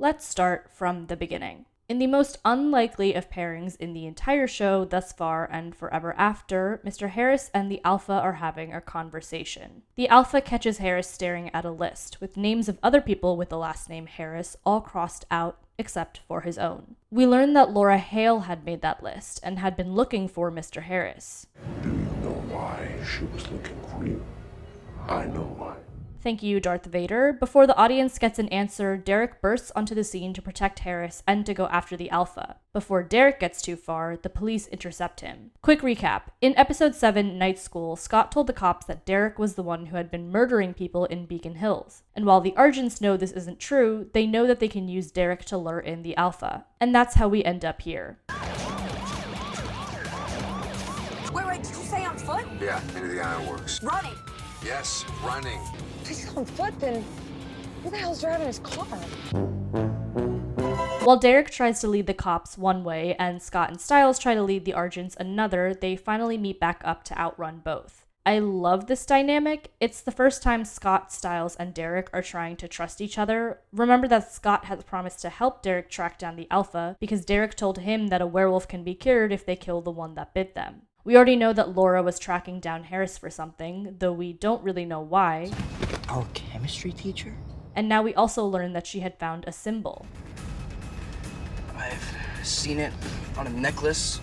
Let's start from the beginning. In the most unlikely of pairings in the entire show thus far and forever after, Mr. Harris and the Alpha are having a conversation. The Alpha catches Harris staring at a list, with names of other people with the last name Harris all crossed out except for his own. We learn that Laura Hale had made that list and had been looking for Mr. Harris. Do you know why she was looking for you? I know why. Thank you, Darth Vader. Before the audience gets an answer, Derek bursts onto the scene to protect Harris and to go after the Alpha. Before Derek gets too far, the police intercept him. Quick recap. In episode 7, Night School, Scott told the cops that Derek was the one who had been murdering people in Beacon Hills. And while the Argents know this isn't true, they know that they can use Derek to lure in the Alpha. And that's how we end up here. Wait, did you say on foot? Yeah, into the iron works. Running. Yes, running. If he's on foot, then who the hell's driving his car? While Derek tries to lead the cops one way and Scott and Stiles try to lead the Argents another, they finally meet back up to outrun both. I love this dynamic. It's the first time Scott, Stiles, and Derek are trying to trust each other. Remember that Scott has promised to help Derek track down the Alpha because Derek told him that a werewolf can be cured if they kill the one that bit them. We already know that Laura was tracking down Harris for something, though we don't really know why. Our chemistry teacher? And now we also learn that she had found a symbol. I've seen it on a necklace.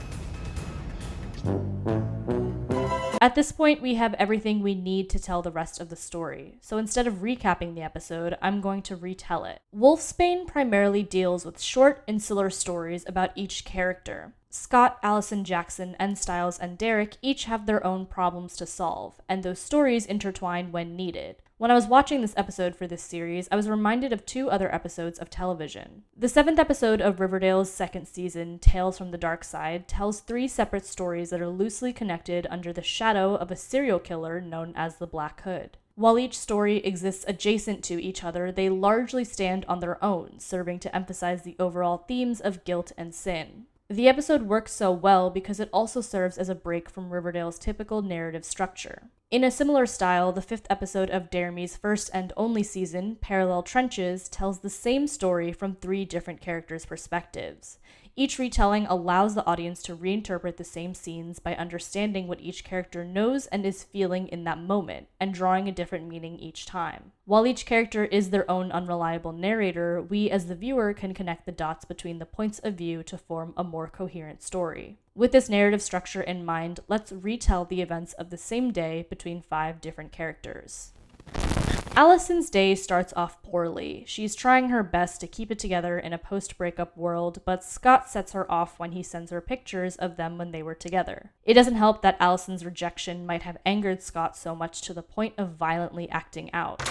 At this point, we have everything we need to tell the rest of the story, so instead of recapping the episode, I'm going to retell it. Wolfsbane primarily deals with short, insular stories about each character. Scott, Allison, Jackson, and Stiles and Derek each have their own problems to solve, and those stories intertwine when needed. When I was watching this episode for this series, I was reminded of 2 other episodes of television. The 7th episode of Riverdale's 2nd season, Tales from the Dark Side, tells 3 separate stories that are loosely connected under the shadow of a serial killer known as the Black Hood. While each story exists adjacent to each other, they largely stand on their own, serving to emphasize the overall themes of guilt and sin. The episode works so well because it also serves as a break from Riverdale's typical narrative structure. In a similar style, the 5th episode of Dare Me's first and only season, Parallel Trenches, tells the same story from 3 different characters' perspectives. Each retelling allows the audience to reinterpret the same scenes by understanding what each character knows and is feeling in that moment, and drawing a different meaning each time. While each character is their own unreliable narrator, we as the viewer can connect the dots between the points of view to form a more coherent story. With this narrative structure in mind, let's retell the events of the same day between 5 different characters. Allison's day starts off poorly. She's trying her best to keep it together in a post-breakup world, but Scott sets her off when he sends her pictures of them when they were together. It doesn't help that Allison's rejection might have angered Scott so much to the point of violently acting out.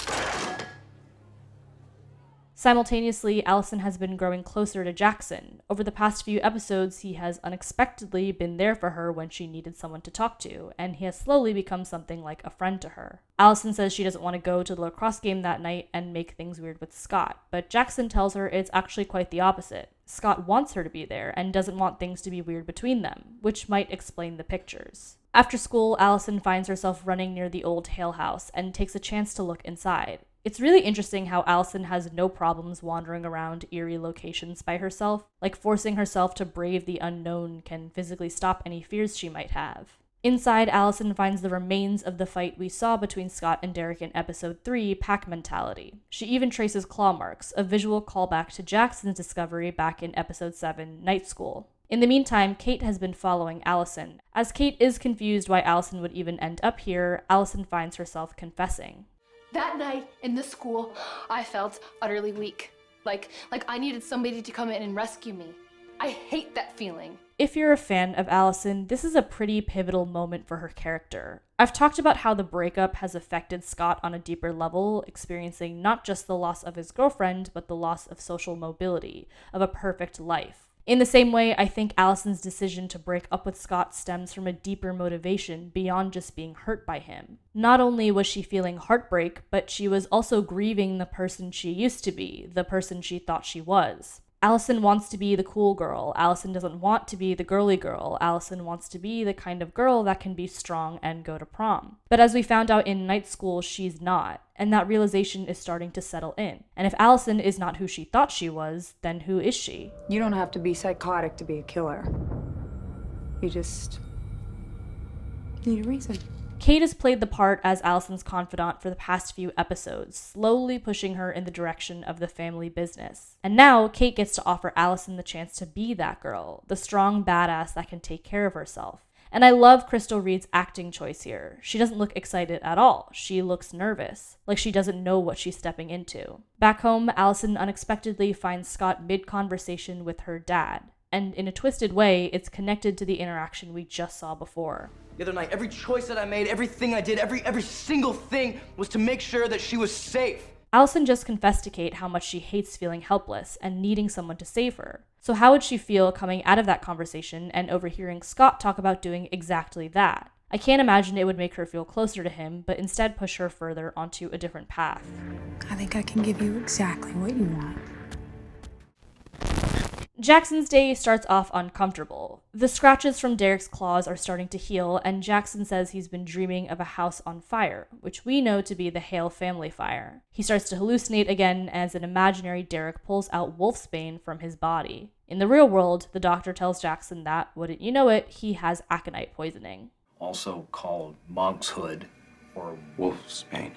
Simultaneously, Allison has been growing closer to Jackson. Over the past few episodes, he has unexpectedly been there for her when she needed someone to talk to, and he has slowly become something like a friend to her. Allison says she doesn't want to go to the lacrosse game that night and make things weird with Scott, but Jackson tells her it's actually quite the opposite. Scott wants her to be there and doesn't want things to be weird between them, which might explain the pictures. After school, Allison finds herself running near the old Hale house and takes a chance to look inside. It's really interesting how Allison has no problems wandering around eerie locations by herself, like forcing herself to brave the unknown can physically stop any fears she might have. Inside, Allison finds the remains of the fight we saw between Scott and Derek in episode 3, Pack Mentality. She even traces claw marks, a visual callback to Jackson's discovery back in episode 7, Night School. In the meantime, Kate has been following Allison. As Kate is confused why Allison would even end up here, Allison finds herself confessing. That night in the school, I felt utterly weak. Like I needed somebody to come in and rescue me. I hate that feeling. If you're a fan of Allison, this is a pretty pivotal moment for her character. I've talked about how the breakup has affected Scott on a deeper level, experiencing not just the loss of his girlfriend, but the loss of social mobility, of a perfect life. In the same way, I think Allison's decision to break up with Scott stems from a deeper motivation beyond just being hurt by him. Not only was she feeling heartbreak, but she was also grieving the person she used to be, the person she thought she was. Allison wants to be the cool girl. Allison doesn't want to be the girly girl. Allison wants to be the kind of girl that can be strong and go to prom. But as we found out in night school, she's not. And that realization is starting to settle in. And if Allison is not who she thought she was, then who is she? You don't have to be psychotic to be a killer. You just need a reason. Kate has played the part as Allison's confidant for the past few episodes, slowly pushing her in the direction of the family business. And now, Kate gets to offer Allison the chance to be that girl, the strong badass that can take care of herself. And I love Crystal Reed's acting choice here. She doesn't look excited at all. She looks nervous, like she doesn't know what she's stepping into. Back home, Allison unexpectedly finds Scott mid-conversation with her dad. And in a twisted way, it's connected to the interaction we just saw before. The other night, every choice that I made, everything I did, every single thing was to make sure that she was safe. Allison just confessed to Kate how much she hates feeling helpless and needing someone to save her. So how would she feel coming out of that conversation and overhearing Scott talk about doing exactly that? I can't imagine it would make her feel closer to him, but instead push her further onto a different path. I think I can give you exactly what you want. Jackson's day starts off uncomfortable. The scratches from Derek's claws are starting to heal, and Jackson says he's been dreaming of a house on fire, which we know to be the Hale family fire. He starts to hallucinate again as an imaginary Derek pulls out Wolfsbane from his body. In the real world, the doctor tells Jackson that, wouldn't you know it, he has aconite poisoning. Also called monk's hood or Wolf's Bane.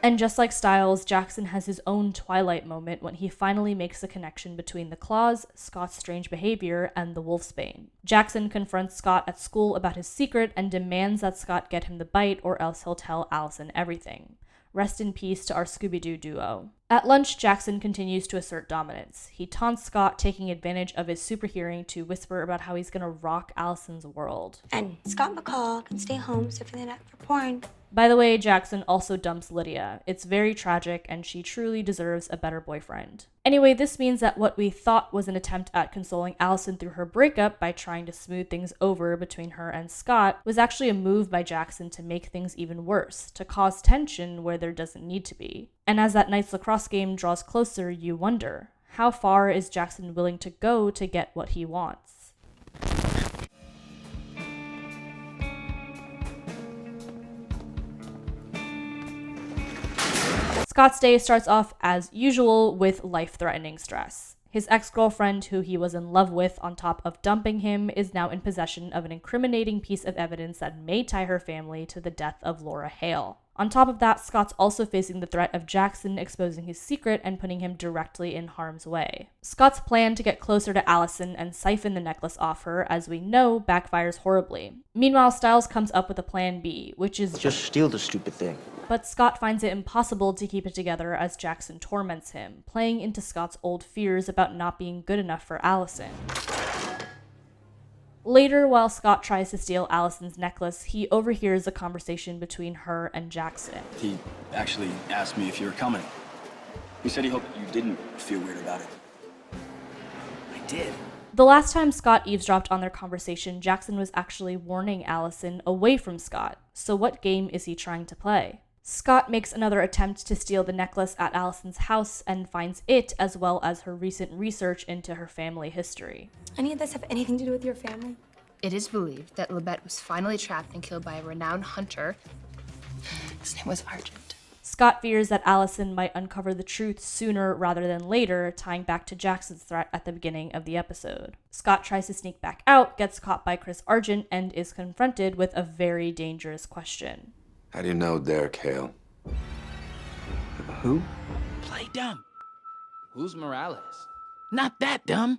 And just like Stiles, Jackson has his own Twilight moment when he finally makes the connection between the claws, Scott's strange behavior, and the Wolfsbane. Jackson confronts Scott at school about his secret and demands that Scott get him the bite or else he'll tell Allison everything. Rest in peace to our Scooby-Doo duo. At lunch, Jackson continues to assert dominance. He taunts Scott, taking advantage of his super hearing to whisper about how he's gonna rock Allison's world. And Scott McCall can stay home so for the night for porn. By the way, Jackson also dumps Lydia. It's very tragic, and she truly deserves a better boyfriend. Anyway, this means that what we thought was an attempt at consoling Allison through her breakup by trying to smooth things over between her and Scott was actually a move by Jackson to make things even worse, to cause tension where there doesn't need to be. And as that night's lacrosse game draws closer, you wonder, how far is Jackson willing to go to get what he wants? Scott's day starts off as usual with life-threatening stress. His ex-girlfriend, who he was in love with on top of dumping him, is now in possession of an incriminating piece of evidence that may tie her family to the death of Laura Hale. On top of that, Scott's also facing the threat of Jackson exposing his secret and putting him directly in harm's way. Scott's plan to get closer to Allison and siphon the necklace off her, as we know, backfires horribly. Meanwhile, Stiles comes up with a plan B, which is Just steal the stupid thing. but Scott finds it impossible to keep it together as Jackson torments him, playing into Scott's old fears about not being good enough for Allison. Later, while Scott tries to steal Allison's necklace, he overhears a conversation between her and Jackson. he actually asked me if you were coming. He said he hoped you didn't feel weird about it. I did. The last time Scott eavesdropped on their conversation, Jackson was actually warning Allison away from Scott. So what game is he trying to play? Scott makes another attempt to steal the necklace at Allison's house and finds it, as well as her recent research into her family history. Any of this have anything to do with your family? It is believed that Libet was finally trapped and killed by a renowned hunter. His name was Argent. Scott fears that Allison might uncover the truth sooner rather than later, tying back to Jackson's threat at the beginning of the episode. Scott tries to sneak back out, gets caught by Chris Argent, and is confronted with a very dangerous question. How do you know Derek Hale? Who? Play dumb. Who's Morales? Not that dumb.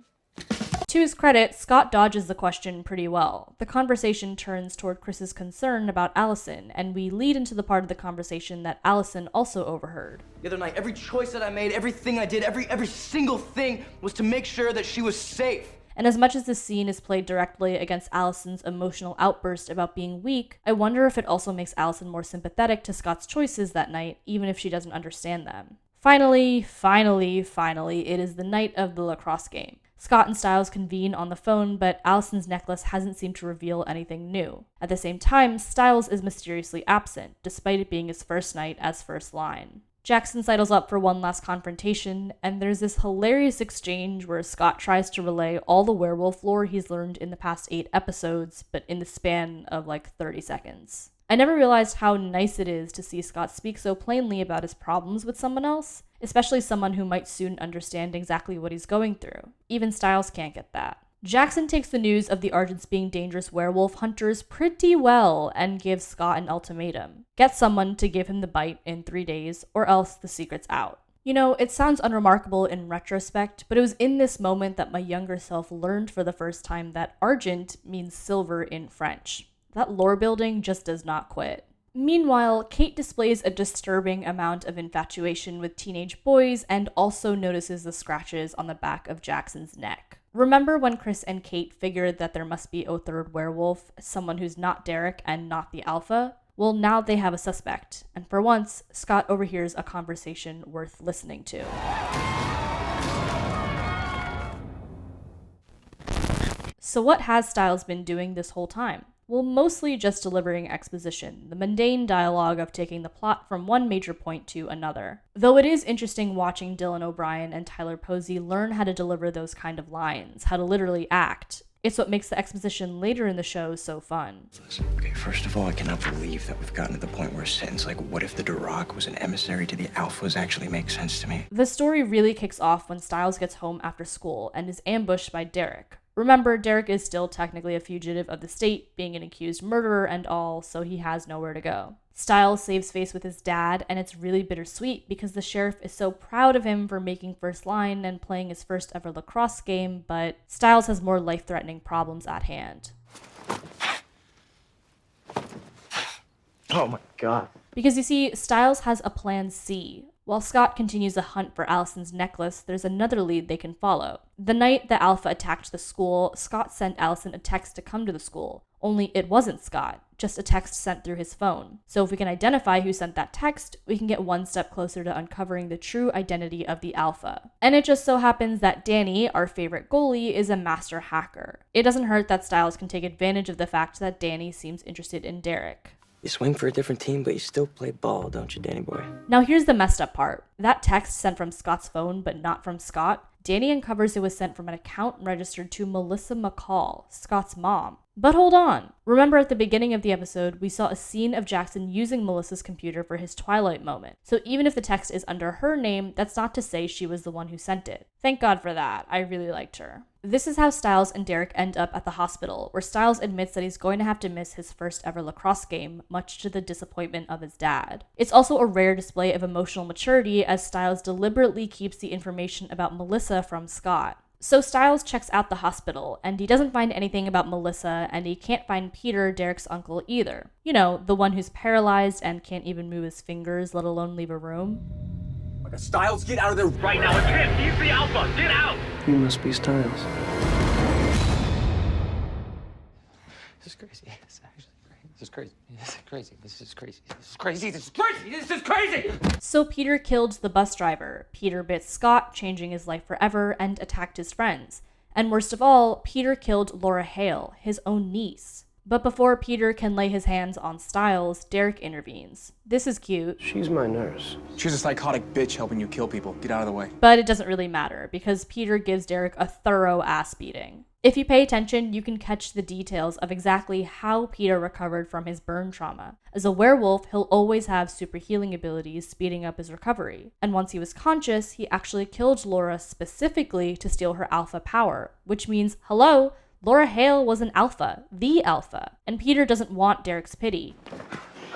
To his credit, Scott dodges the question pretty well. The conversation turns toward Chris's concern about Allison, and we lead into the part of the conversation that Allison also overheard. The other night, every choice that I made, everything I did, every single thing was to make sure that she was safe. And as much as this scene is played directly against Allison's emotional outburst about being weak, I wonder if it also makes Allison more sympathetic to Scott's choices that night, even if she doesn't understand them. Finally, it is the night of the lacrosse game. Scott and Stiles convene on the phone, but Allison's necklace hasn't seemed to reveal anything new. At the same time, Stiles is mysteriously absent, despite it being his first night as first line. Jackson sidles up for one last confrontation, and there's this hilarious exchange where Scott tries to relay all the werewolf lore he's learned in the past 8 episodes, but in the span of like 30 seconds. I never realized how nice it is to see Scott speak so plainly about his problems with someone else, especially someone who might soon understand exactly what he's going through. Even Stiles can't get that. Jackson takes the news of the Argents being dangerous werewolf hunters pretty well and gives Scott an ultimatum. Get someone to give him the bite in 3 days, or else the secret's out. You know, it sounds unremarkable in retrospect, but it was in this moment that my younger self learned for the first time that Argent means silver in French. That lore building just does not quit. Meanwhile, Kate displays a disturbing amount of infatuation with teenage boys and also notices the scratches on the back of Jackson's neck. Remember when Chris and Kate figured that there must be a third werewolf, someone who's not Derek and not the Alpha? Well, now they have a suspect, and for once, Scott overhears a conversation worth listening to. So what has Stiles been doing this whole time? Well, mostly just delivering exposition, the mundane dialogue of taking the plot from one major point to another. Though it is interesting watching Dylan O'Brien and Tyler Posey learn how to deliver those kind of lines, how to literally act. It's what makes the exposition later in the show so fun. Okay, first of all, I cannot believe that we've gotten to the point where a sentence like, what if the Duroc was an emissary to the Alphas actually makes sense to me. The story really kicks off when Stiles gets home after school and is ambushed by Derek. Remember, Derek is still technically a fugitive of the state, being an accused murderer and all, so he has nowhere to go. Stiles saves face with his dad, and it's really bittersweet because the sheriff is so proud of him for making first line and playing his first ever lacrosse game, but Stiles has more life-threatening problems at hand. Oh my god. Because you see, Stiles has a plan C. While Scott continues a hunt for Allison's necklace, there's another lead they can follow. The night the Alpha attacked the school, Scott sent Allison a text to come to the school. Only it wasn't Scott, just a text sent through his phone. So if we can identify who sent that text, we can get one step closer to uncovering the true identity of the Alpha. And it just so happens that Danny, our favorite goalie, is a master hacker. It doesn't hurt that Stiles can take advantage of the fact that Danny seems interested in Derek. You swing for a different team, but you still play ball, don't you, Danny boy? Now here's the messed up part. That text sent from Scott's phone, but not from Scott. Danny uncovers it was sent from an account registered to Melissa McCall, Scott's mom. But hold on. Remember at the beginning of the episode, we saw a scene of Jackson using Melissa's computer for his Twilight moment. So even if the text is under her name, that's not to say she was the one who sent it. Thank God for that. I really liked her. This is how Stiles and Derek end up at the hospital, where Stiles admits that he's going to have to miss his first ever lacrosse game, much to the disappointment of his dad. It's also a rare display of emotional maturity, as Stiles deliberately keeps the information about Melissa from Scott. So Stiles checks out the hospital, and he doesn't find anything about Melissa, and he can't find Peter, Derek's uncle, either. You know, the one who's paralyzed and can't even move his fingers, let alone leave a room. Stiles, get out of there right now. It's him. He's the Alpha. Get out. You must be Stiles. This is crazy. This is actually crazy. This is crazy. This is crazy. This is crazy. This is crazy. This is crazy. This is crazy. So Peter killed the bus driver. Peter bit Scott, changing his life forever, and attacked his friends. And worst of all, Peter killed Laura Hale, his own niece. But before Peter can lay his hands on Stiles, Derek intervenes. This is cute. She's my nurse. She's a psychotic bitch helping you kill people. Get out of the way. But it doesn't really matter, because Peter gives Derek a thorough ass beating. If you pay attention, you can catch the details of exactly how Peter recovered from his burn trauma. As a werewolf, he'll always have super healing abilities, speeding up his recovery. And once he was conscious, he actually killed Laura specifically to steal her alpha power, which means, hello, Laura Hale was an alpha, the alpha, and Peter doesn't want Derek's pity.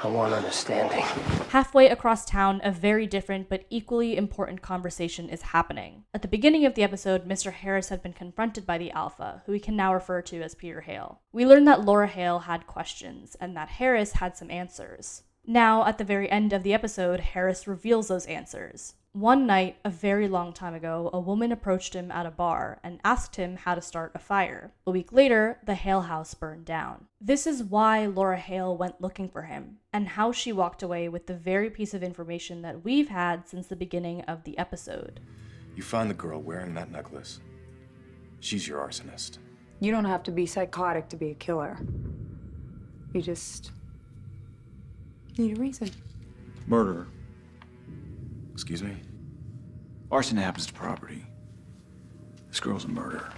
I want understanding. Halfway across town, a very different but equally important conversation is happening. At the beginning of the episode, Mr. Harris had been confronted by the Alpha, who we can now refer to as Peter Hale. We learned that Laura Hale had questions, and that Harris had some answers. Now, at the very end of the episode, Harris reveals those answers. One night, a very long time ago, a woman approached him at a bar and asked him how to start a fire. A week later, the Hale house burned down. This is why Laura Hale went looking for him, and how she walked away with the very piece of information that we've had since the beginning of the episode. You find the girl wearing that necklace. She's your arsonist. You don't have to be psychotic to be a killer. You just need a reason. Murderer. Excuse me? Arson happens to property. This girl's a murderer.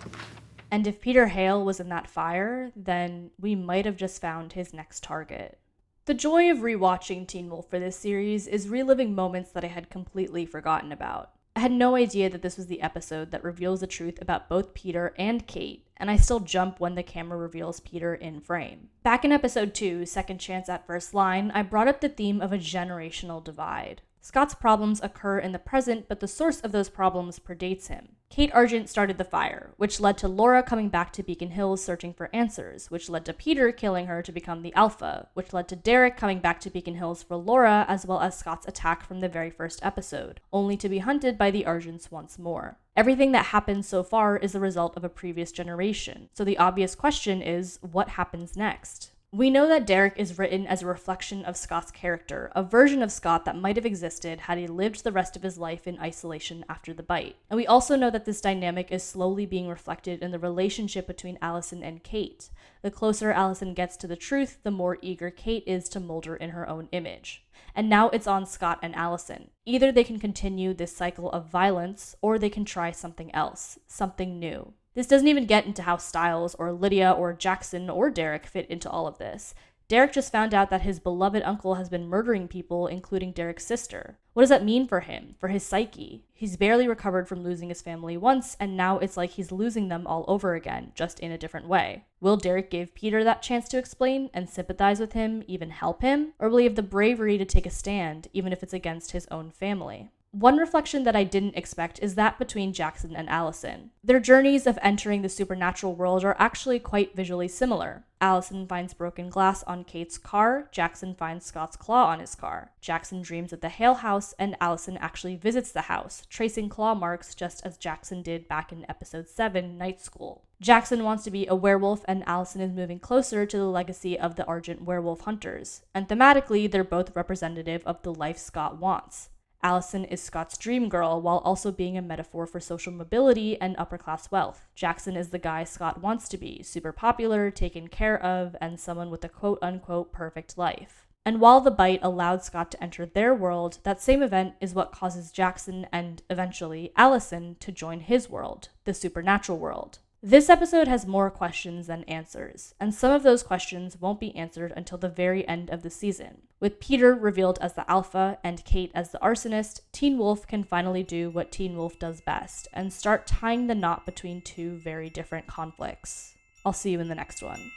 And if Peter Hale was in that fire, then we might have just found his next target. The joy of rewatching Teen Wolf for this series is reliving moments that I had completely forgotten about. I had no idea that this was the episode that reveals the truth about both Peter and Kate, and I still jump when the camera reveals Peter in frame. Back in episode 2, Second Chance at First Line, I brought up the theme of a generational divide. Scott's problems occur in the present, but the source of those problems predates him. Kate Argent started the fire, which led to Laura coming back to Beacon Hills searching for answers, which led to Peter killing her to become the Alpha, which led to Derek coming back to Beacon Hills for Laura, as well as Scott's attack from the very first episode, only to be hunted by the Argents once more. Everything that happens so far is the result of a previous generation, so the obvious question is, what happens next? We know that Derek is written as a reflection of Scott's character, a version of Scott that might have existed had he lived the rest of his life in isolation after the bite. And we also know that this dynamic is slowly being reflected in the relationship between Allison and Kate. The closer Allison gets to the truth, the more eager Kate is to mold her in her own image. And now it's on Scott and Allison. Either they can continue this cycle of violence, or they can try something else, something new. This doesn't even get into how Stiles or Lydia or Jackson or Derek fit into all of this. Derek just found out that his beloved uncle has been murdering people, including Derek's sister. What does that mean for him, for his psyche? He's barely recovered from losing his family once, and now it's like he's losing them all over again, just in a different way. Will Derek give Peter that chance to explain and sympathize with him, even help him? Or will he have the bravery to take a stand, even if it's against his own family? One reflection that I didn't expect is that between Jackson and Allison. Their journeys of entering the supernatural world are actually quite visually similar. Allison finds broken glass on Kate's car, Jackson finds Scott's claw on his car. Jackson dreams of the Hale house, and Allison actually visits the house, tracing claw marks just as Jackson did back in episode 7, Night School. Jackson wants to be a werewolf, and Allison is moving closer to the legacy of the Argent werewolf hunters. And thematically, they're both representative of the life Scott wants. Allison is Scott's dream girl while also being a metaphor for social mobility and upper-class wealth. Jackson is the guy Scott wants to be, super popular, taken care of, and someone with a quote-unquote perfect life. And while the bite allowed Scott to enter their world, that same event is what causes Jackson and, eventually, Allison to join his world, the supernatural world. This episode has more questions than answers, and some of those questions won't be answered until the very end of the season. With Peter revealed as the Alpha and Kate as the arsonist, Teen Wolf can finally do what Teen Wolf does best, and start tying the knot between two very different conflicts. I'll see you in the next one.